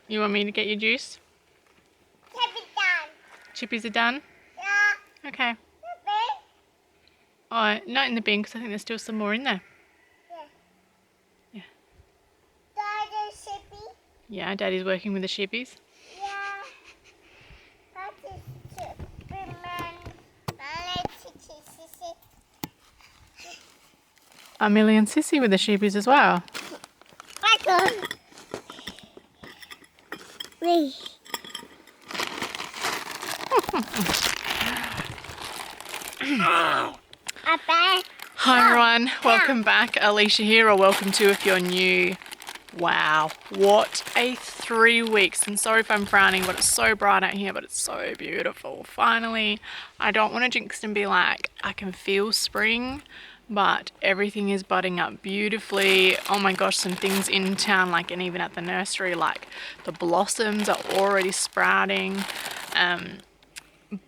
You want me to get your juice? Chippies are done? Yeah. Okay. Oh, not in the bin because I think there's still some more in there. Yeah. Daddy, Chippy. Yeah, Daddy's working with the shippies. Yeah. That is Chippy, man. Millie and Sissy with the shippies as well. Hi everyone, welcome back. Alicia here, or welcome to if you're new. Wow, what a 3 weeks, and sorry if I'm frowning, but it's so bright out here, but it's so beautiful. Finally, I don't want to jinx and be like, I can feel spring, but everything is budding up beautifully. Oh my gosh, some things in town, like, and even at the nursery, like the blossoms are already sprouting.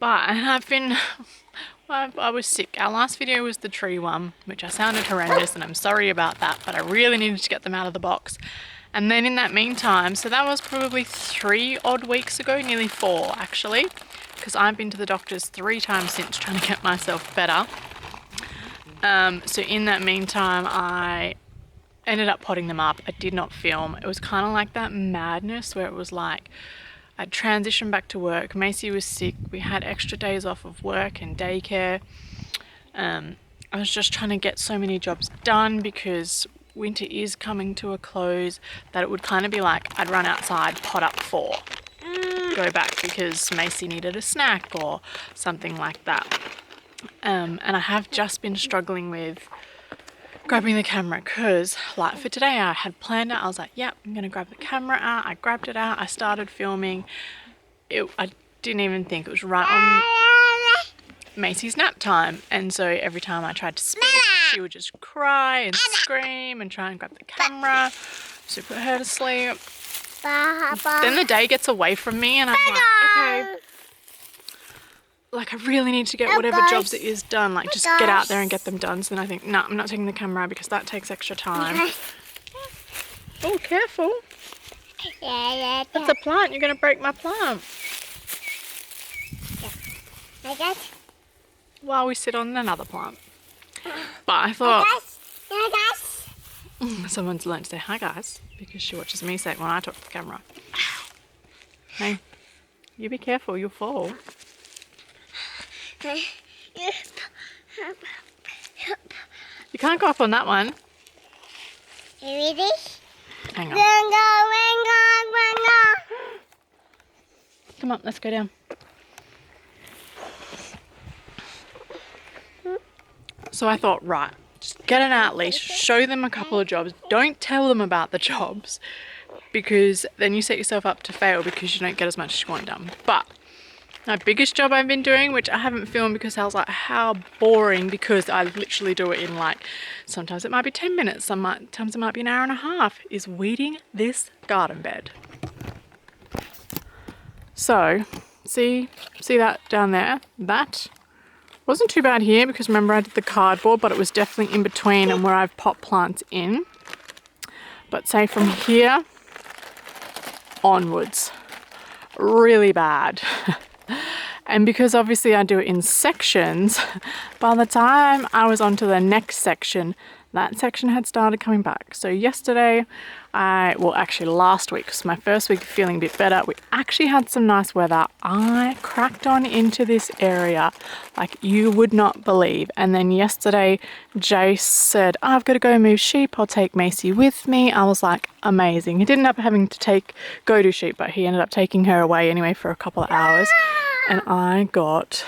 But I've been, I was sick. Our last video was the tree one, which I sounded horrendous, and I'm sorry about that, but I really needed to get them out of the box. And then in that meantime, so that was probably 3 odd weeks ago, nearly 4 actually, because I've been to the doctors 3 times since trying to get myself better. So in that meantime, I ended up potting them up. I did not film. It was kind of like that madness where it was like, I'd transitioned back to work. Macy was sick. We had extra days off of work and daycare. I was just trying to get so many jobs done because winter is coming to a close, that it would kind of be like I'd run outside, pot up 4, go back because Macy needed a snack or something like that. And I have just been struggling with grabbing the camera because, like, for today I had planned it. I was like, yep, I'm gonna grab the camera out. I grabbed it out, I started filming. I didn't even think it was right on Macy's nap time, and so every time I tried to speak, she would just cry and scream and try and grab the camera, so put her to sleep. Then the day gets away from me and I'm like, okay, like, I really need to get whatever jobs it is done, like, just get out there and get them done. So then I think, no, I'm not taking the camera out because that takes extra time. Oh, careful. That's a plant. You're going to break my plant. While we sit on another plant. But I thought, someone's learned to say hi guys because she watches me say it when I talk to the camera. Hey, you be careful, you'll fall. You can't go up on that one. You ready? Hang on. Come on, let's go down. So I thought, right, just get an out leash, show them a couple of jobs. Don't tell them about the jobs because then you set yourself up to fail because you don't get as much as you want done. But my biggest job I've been doing, which I haven't filmed because I was like, how boring, because I literally do it in, like, sometimes it might be 10 minutes, sometimes it might be an hour and a half, is weeding this garden bed. So, see that down there? That wasn't too bad here because remember I did the cardboard, but it was definitely in between and where I've pot plants in. But say from here onwards, really bad. And because obviously I do it in sections, by the time I was on to the next section, that section had started coming back. So yesterday, well actually last week, was my first week of feeling a bit better. We actually had some nice weather. I cracked on into this area like you would not believe. And then yesterday, Jace said, oh, I've got to go move sheep. I'll take Macy with me. I was like, amazing. He didn't end up having to go do sheep, but he ended up taking her away anyway for a couple of hours. And I got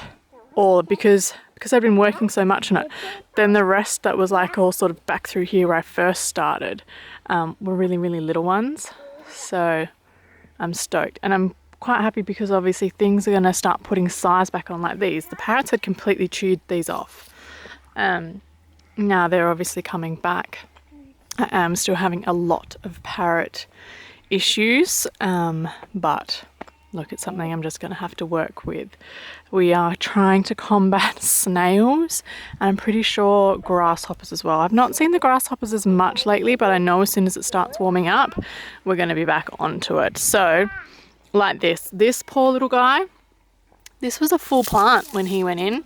all, because I'd been working so much on it, then the rest that was like all sort of back through here where I first started were really, really little ones. So I'm stoked. And I'm quite happy because obviously things are going to start putting size back on like these. The parrots had completely chewed these off. Now they're obviously coming back. I am still having a lot of parrot issues, but look, it's something I'm just going to have to work with. We are trying to combat snails, and I'm pretty sure grasshoppers as well. I've not seen the grasshoppers as much lately, but I know as soon as it starts warming up, we're going to be back onto it. So, like this poor little guy, this was a full plant when he went in.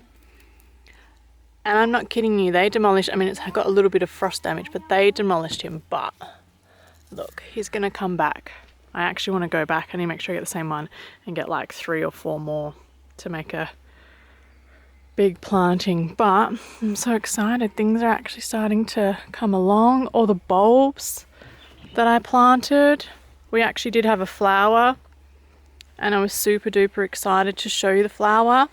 And I'm not kidding you, they demolished, I mean, it's got a little bit of frost damage, but they demolished him. But look, he's going to come back. I actually want to go back and make sure I get the same one and get like 3 or 4 more to make a big planting. But I'm so excited. Things are actually starting to come along. All the bulbs that I planted, we actually did have a flower, and I was super duper excited to show you the flower.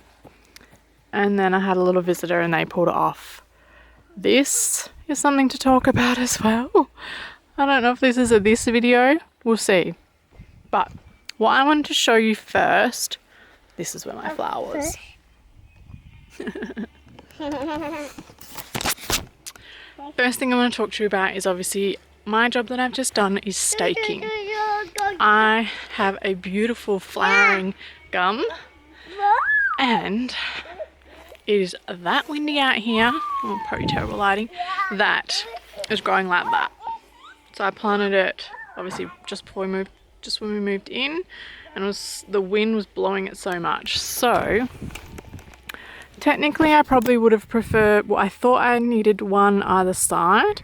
And then I had a little visitor and they pulled it off. This is something to talk about as well. I don't know if this is this video. We'll see. But what I wanted to show you first, this is where my flowers. First thing I want to talk to you about is obviously my job that I've just done is staking. I have a beautiful flowering gum, and it is that windy out here, oh, probably terrible lighting, that is growing like that. So I planted it obviously just when we moved in, and the wind was blowing it so much. So technically I probably would have preferred, well, I thought I needed one either side,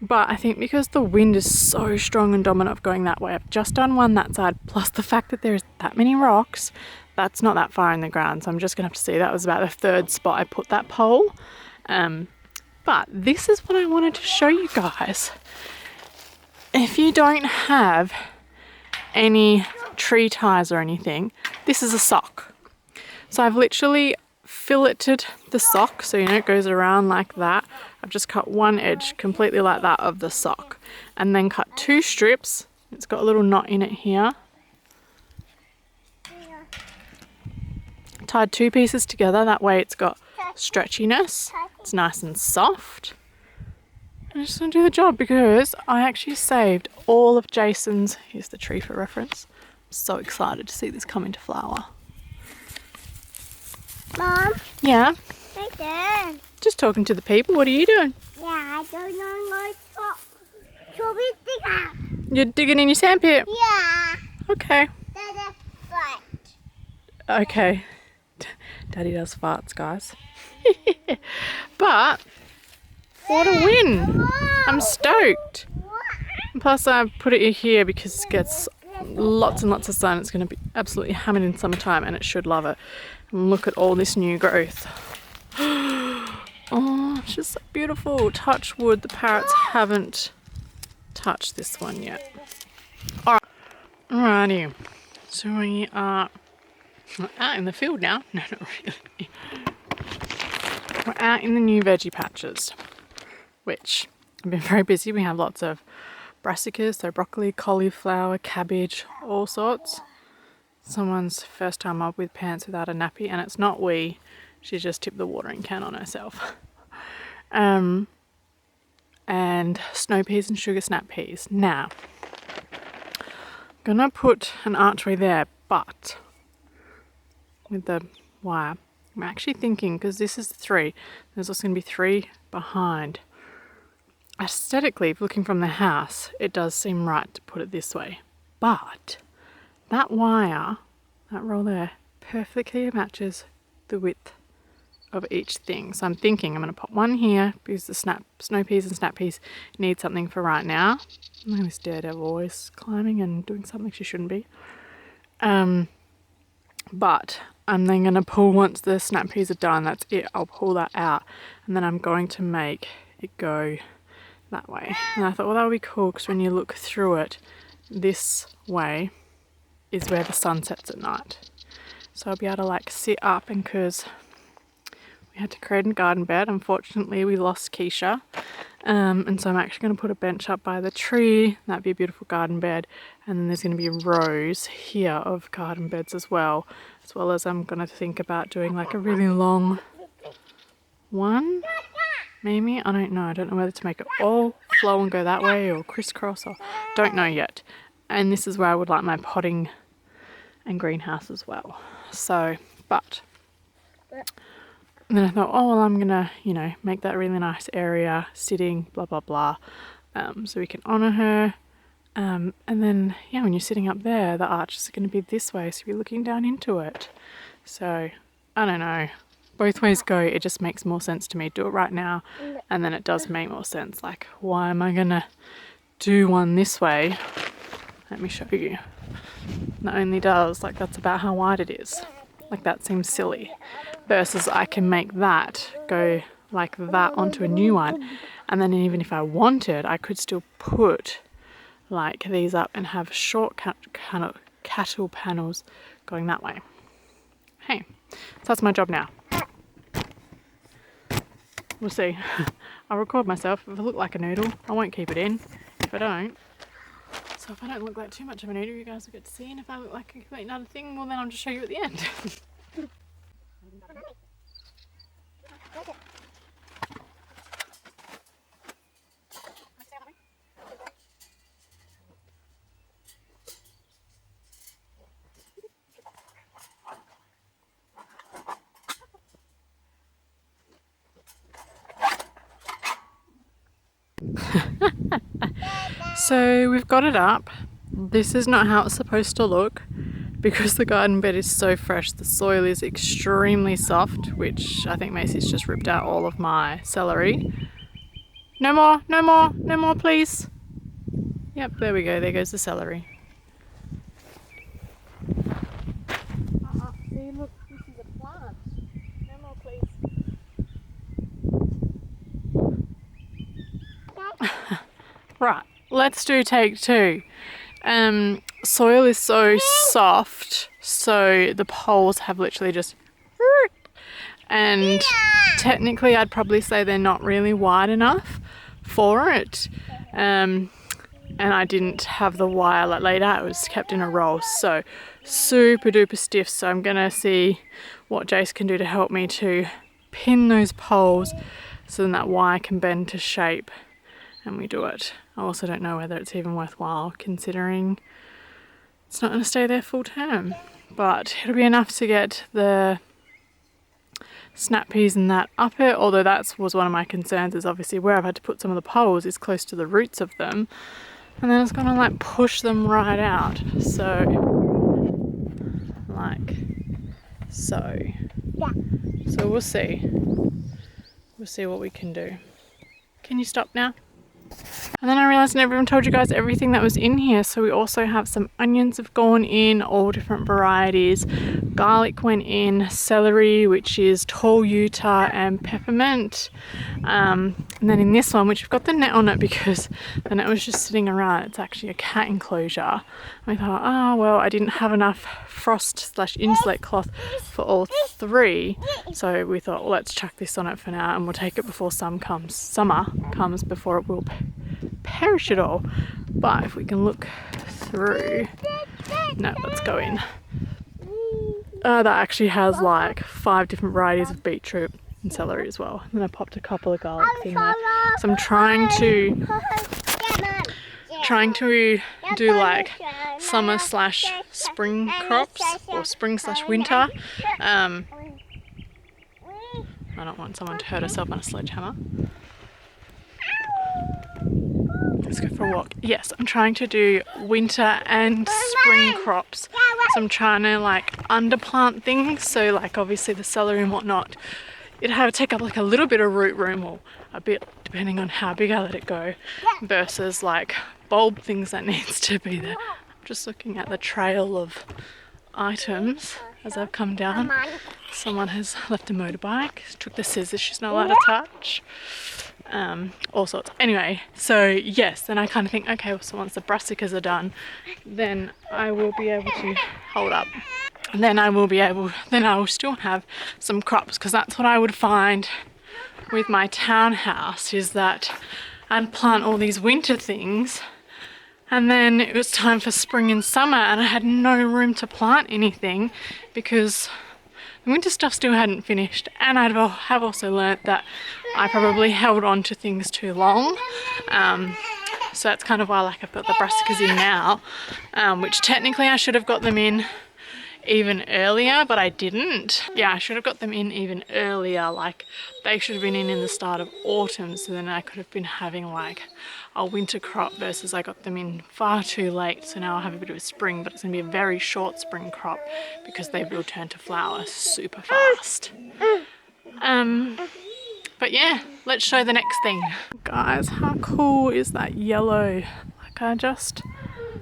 but I think because the wind is so strong and dominant of going that way, I've just done one that side, plus the fact that there's that many rocks, that's not that far in the ground. So I'm just gonna have to see. That was about the 3rd spot I put that pole. But this is what I wanted to show you guys. If you don't have any tree ties or anything, this is a sock. So I've literally filleted the sock, so you know it goes around like that. I've just cut one edge completely like that of the sock, and then cut 2 strips. It's got a little knot in it here. Tied 2 pieces together, that way it's got stretchiness, it's nice and soft. I'm just going to do the job because I actually saved all of Jason's, here's the tree for reference. I'm so excited to see this come into flower. Mom? Yeah? Right there. Just talking to the people, what are you doing? Yeah, I don't know my top. Should we dig out? You're digging in your sandpit? Yeah. Okay. That's a foot. Okay. Daddy does farts, guys. But what a win! I'm stoked. And plus I put it here because it gets lots and lots of sun. It's going to be absolutely hammered in summertime, and it should love it. And look at all this new growth. Oh, it's just so beautiful. Touch wood, the parrots haven't touched this one yet. Alrighty, so we are out in the field now. No, not really. We're out in the new veggie patches, which have been very busy. We have lots of brassicas, so broccoli, cauliflower, cabbage, all sorts. Someone's first time up with pants without a nappy, and it's not we. She just tipped the watering can on herself. And snow peas and sugar snap peas. Now, I'm gonna put an archway there, but with the wire, I'm actually thinking, because this is 3, there's also going to be 3 behind. Aesthetically, looking from the house, it does seem right to put it this way. But that wire, that roll there, perfectly matches the width of each thing. So I'm thinking I'm going to put one here because the snow peas and snap peas need something for right now. Look at this daredevil always climbing and doing something she shouldn't be. But I'm then going to pull, once the snap peas are done, that's it, I'll pull that out, and then I'm going to make it go that way. And I thought, well, that would be cool because when you look through it, this way is where the sun sets at night. So I'll be able to like sit up, and because we had to create a garden bed, unfortunately we lost Keisha. And so I'm actually going to put a bench up by the tree. That'd be a beautiful garden bed. And then there's going to be rows here of garden beds as well as I'm going to think about doing like a really long one. Maybe, I don't know. I don't know whether to make it all flow and go that way or crisscross, or don't know yet. And this is where I would like my potting and greenhouse as well. So, but and then I thought, oh well, I'm gonna, you know, make that really nice area, sitting, blah blah blah, so we can honour her. And then yeah, when you're sitting up there, the arch is going to be this way, so you're looking down into it. So I don't know. Both ways go. It just makes more sense to me. Do it right now, and then it does make more sense. Like, why am I gonna do one this way? Let me show you. Not only does, like, that's about how wide it is. Like, that seems silly. Versus I can make that go like that onto a new one, and then even if I wanted, I could still put like these up and have short cattle panels going that way. Hey, so that's my job now. We'll see. I'll record myself. If I look like a noodle, I won't keep it in. If I don't, so if I don't look like too much of a noodle, you guys will get to see. And if I look like a complete another thing, well then I'll just show you at the end. So we've got it up. This is not how it's supposed to look because the garden bed is so fresh. The soil is extremely soft, which I think Macy's just ripped out all of my celery. No more, no more, no more please. Yep, there we go, there goes the celery. See, look, this is a plant. No more please. Right, let's do take two. Soil is so soft, so the poles have literally just, and technically I'd probably say they're not really wide enough for it. And I didn't have the wire like laid out, it was kept in a roll, so super duper stiff. So I'm gonna see what Jace can do to help me to pin those poles so then that wire can bend to shape and we do it. I also don't know whether it's even worthwhile considering it's not going to stay there full term, but it'll be enough to get the snap peas and that up it, although that was one of my concerns, is obviously where I've had to put some of the poles is close to the roots of them, and then it's going to like push them right out, so like so. So we'll see what we can do. Can you stop now? And then I realised I never even told you guys everything that was in here. So we also have some onions have gone in, all different varieties. Garlic went in, celery, which is tall Utah, and peppermint. And then in this one, which we've got the net on it because the net was just sitting around, it's actually a cat enclosure. We thought, oh well, I didn't have enough frost/insulate cloth for all three, so we thought, well, let's chuck this on it for now and we'll take it before summer comes before it will perish it all. But if we can look through, no, let's go in. That actually has like 5 different varieties of beetroot and celery as well, and I popped a couple of garlics in there. So I'm trying to do like summer/spring crops, or spring/winter. I don't want someone to hurt herself on a sledgehammer. Let's go for a walk. Yes, I'm trying to do winter and spring crops. So I'm trying to like underplant things. So like obviously the celery and whatnot, it'd have to take up like a little bit of root room, or a bit depending on how big I let it go, versus like bulb things that needs to be there. I'm just looking at the trail of items as I've come down. Someone has left a motorbike, took the scissors she's not allowed to touch. All sorts. Anyway, so yes, then I kind of think, okay, well, so once the brassicas are done, then I will be able to hold up. And then I will still have some crops, because that's what I would find with my townhouse, is that I'd plant all these winter things and then it was time for spring and summer and I had no room to plant anything because the winter stuff still hadn't finished, and I have also learnt that I probably held on to things too long. So that's kind of why like I've got the brassicas in now, which technically I should have got them in even earlier, but I didn't. Yeah, I should have got them in even earlier. Like they should have been in the start of autumn, so then I could have been having like a winter crop versus I got them in far too late. So now I'll have a bit of a spring, but it's gonna be a very short spring crop because they will turn to flower super fast. But yeah, let's show the next thing. Guys, how cool is that yellow? Like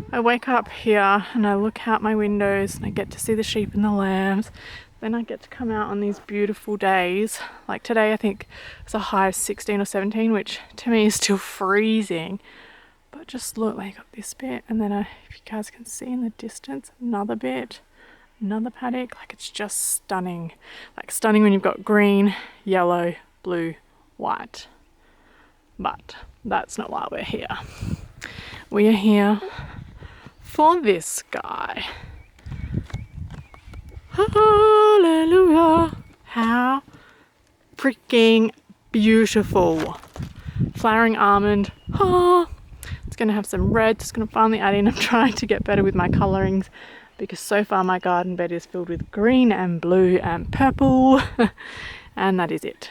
I wake up here and I look out my windows and I get to see the sheep and the lambs. Then I get to come out on these beautiful days. Like today I think it's a high of 16 or 17, which to me is still freezing. But just look, like got this bit, and then if you guys can see in the distance, another bit, another paddock. Like it's just stunning. Like stunning when you've got green, yellow, blue, white. But that's not why we're here. We are here for this guy. Hallelujah! How freaking beautiful. Flowering almond. Oh, it's gonna have some red. It's gonna finally add in. I'm trying to get better with my colorings because so far my garden bed is filled with green and blue and purple and that is it.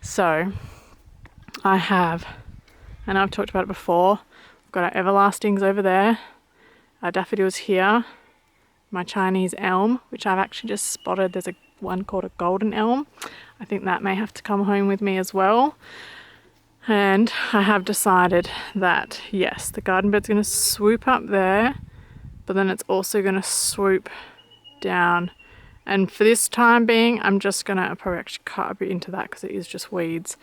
So I have, and I've talked about it before, I've got our everlastings over there, our daffodils here, my Chinese elm, which I've actually just spotted. There's one called a golden elm. I think that may have to come home with me as well. And I have decided that yes, the garden bed's going to swoop up there, but then it's also going to swoop down. And for this time being, I'm just going to probably actually cut a bit into that because it is just weeds.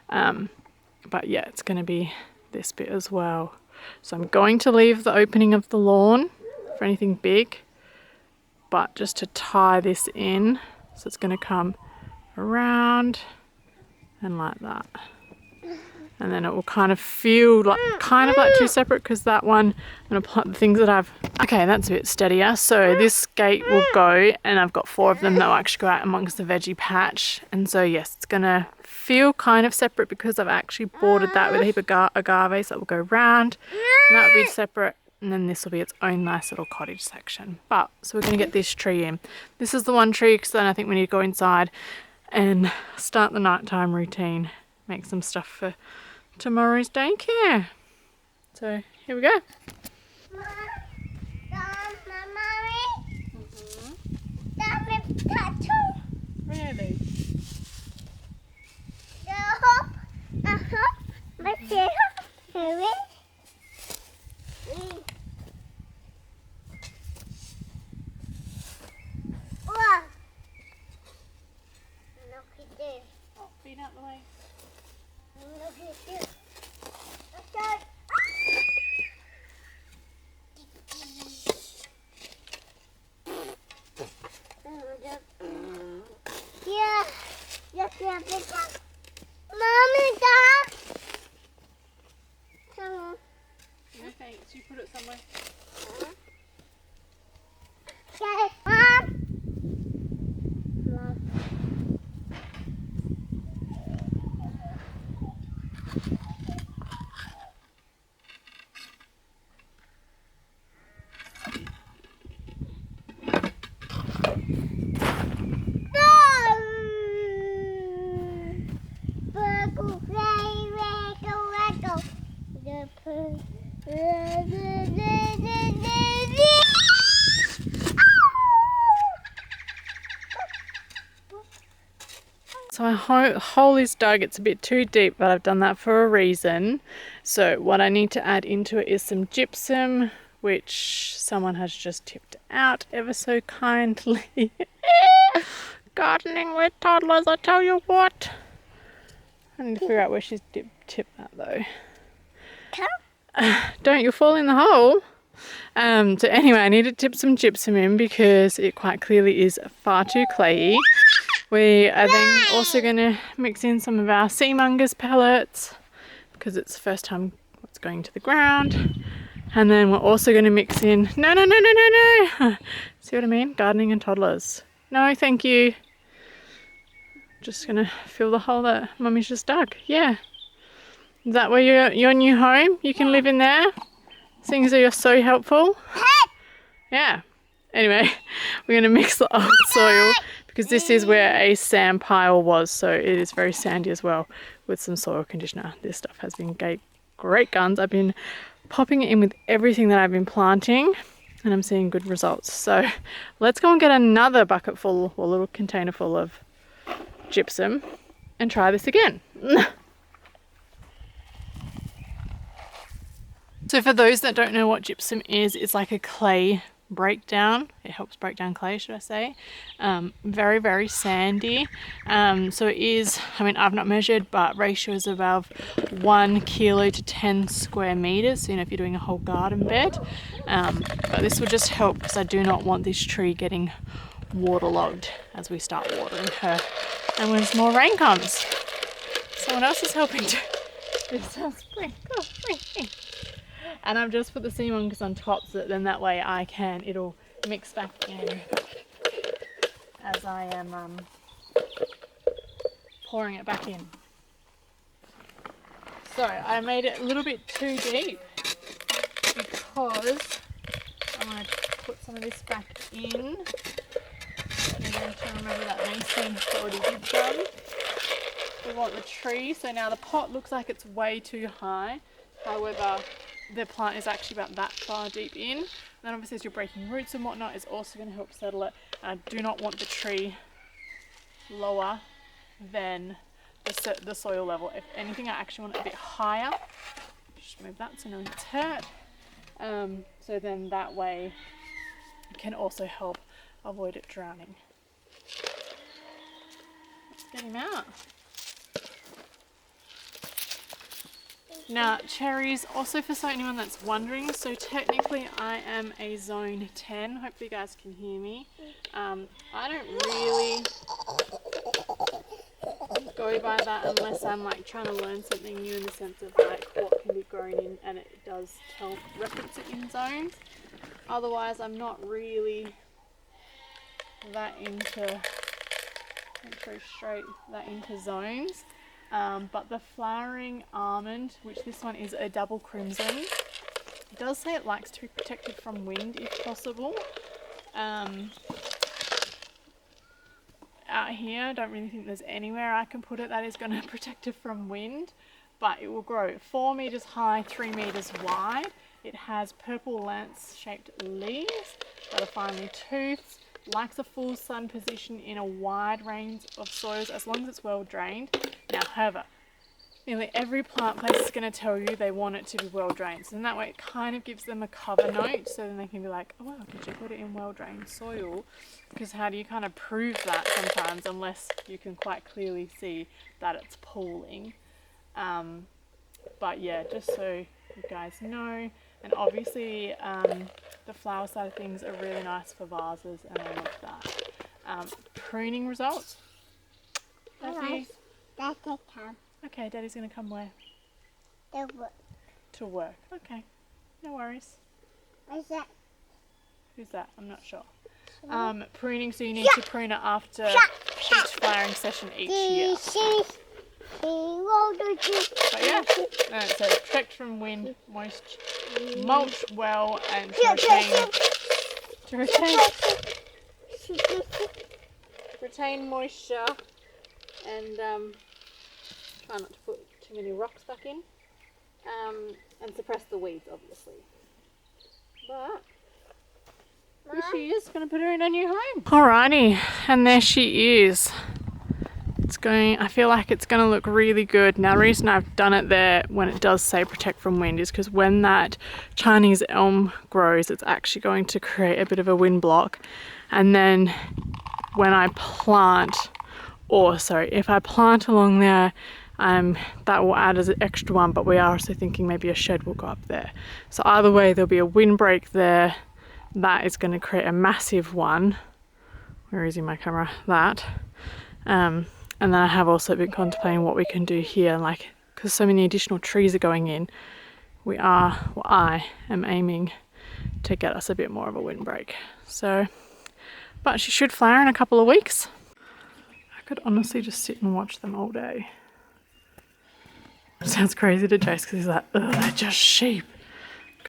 But yeah, it's going to be this bit as well. So I'm going to leave the opening of the lawn for anything big, but just to tie this in. So it's going to come around and like that. And then it will kind of feel like two separate because that one, I'm going to plant the things that I've... Okay, that's a bit steadier. So this gate will go, and I've got 4 of them that will actually go out amongst the veggie patch. And so yes, it's going to feel kind of separate because I've actually bordered that with a heap of agaves that will go round. And that will be separate. And then this will be its own nice little cottage section. But, so we're going to get this tree in. This is the one tree because then I think we need to go inside and start the nighttime routine. Make some stuff for tomorrow's daycare. So here we go. Really? Oh, feet out the way. Mommy, Dad. No thanks, you put it somewhere. Okay, Mom. So my hole is dug, it's a bit too deep, but I've done that for a reason. So what I need to add into it is some gypsum, which someone has just tipped out ever so kindly. Gardening with toddlers, I tell you what. I need to figure out where she's tipped that though. Don't you fall in the hole. So anyway, I need to tip some gypsum in because it quite clearly is far too clayey. We are then also going to mix in some of our Seamongers pellets because it's the first time it's going to the ground. And then we're also going to mix in... No. See what I mean? Gardening and toddlers. No, thank you. Just going to fill the hole that Mummy's just dug. Yeah. Is that where your new home? You can live in there? Seeing as though you're so helpful? Yeah. Anyway, we're going to mix the old soil because this is where a sand pile was, so it is very sandy as well, with some soil conditioner. This stuff has been great guns. I've been popping it in with everything that I've been planting and I'm seeing good results. So let's go and get another bucket full or little container full of gypsum and try this again. So for those that don't know what gypsum is, it's like a clay breakdown. It helps break down clay, should I say. Very, very sandy. So it is, I mean, I've not measured, but ratio is about 1 kilo to 10 square meters. So, you know, if you're doing a whole garden bed. But this would just help because I do not want this tree getting waterlogged as we start watering her. And when more rain comes, someone else is helping to do some sprinkle. And I've just put the sea mongoose on top so that then that way it'll mix back in as I am pouring it back in. So I made it a little bit too deep because I'm going to put some of this back in. I'm going to remember that mason already did some. We want the tree, so now the pot looks like it's way too high. However, the plant is actually about that far deep in. And then obviously as you're breaking roots and whatnot, it's also going to help settle it. And I do not want the tree lower than the soil level. If anything, I actually want it a bit higher. Just move that so no one gets hurt. So then that way it can also help avoid it drowning. Let's get him out. Now, cherries, also for anyone that's wondering, so technically I am a zone 10. Hopefully you guys can hear me. I don't really go by that unless I'm like trying to learn something new in the sense of like what can be grown in, and it does reference it in zones. Otherwise, I'm not really that into zones. But the flowering almond, which this one is a double crimson, it does say it likes to be protected from wind if possible. Out here, I don't really think there's anywhere I can put it that is going to protect it from wind, but it will grow 4 meters high, 3 meters wide. It has purple lance-shaped leaves that are finely toothed. Likes a full sun position in a wide range of soils as long as it's well drained. Now, however, nearly every plant place is going to tell you they want it to be well drained. So in that way, it kind of gives them a cover note, so then they can be like, oh, well, did you put it in well drained soil? Because how do you kind of prove that sometimes unless you can quite clearly see that it's pooling? But yeah, just so you guys know. And obviously the flower side of things are really nice for vases and all of that. Pruning results. Daddy? Okay, Daddy's going to come where? To work. Okay, no worries. What's that? Who's that? I'm not sure. Pruning, so you need to prune it after each flowering session each year. But yeah, and it says protect from wind, moisture, mulch well, and to retain moisture, and try not to put too many rocks back in, and suppress the weeds, obviously. But here she is, going to put her in a new home. Alrighty, and there she is. I feel like it's going to look really good. Now the reason I've done it there when it does say protect from wind is because when that Chinese elm grows, it's actually going to create a bit of a wind block. And then when I plant, if I plant along there, that will add as an extra one, but we are also thinking maybe a shed will go up there. So either way, there'll be a windbreak there. That is going to create a massive one. Where is my camera? That. And then I have also been contemplating what we can do here, like, because so many additional trees are going in, I am aiming to get us a bit more of a windbreak. So, but she should flower in a couple of weeks. I could honestly just sit and watch them all day. It sounds crazy to Jace because he's like, ugh, they're just sheep.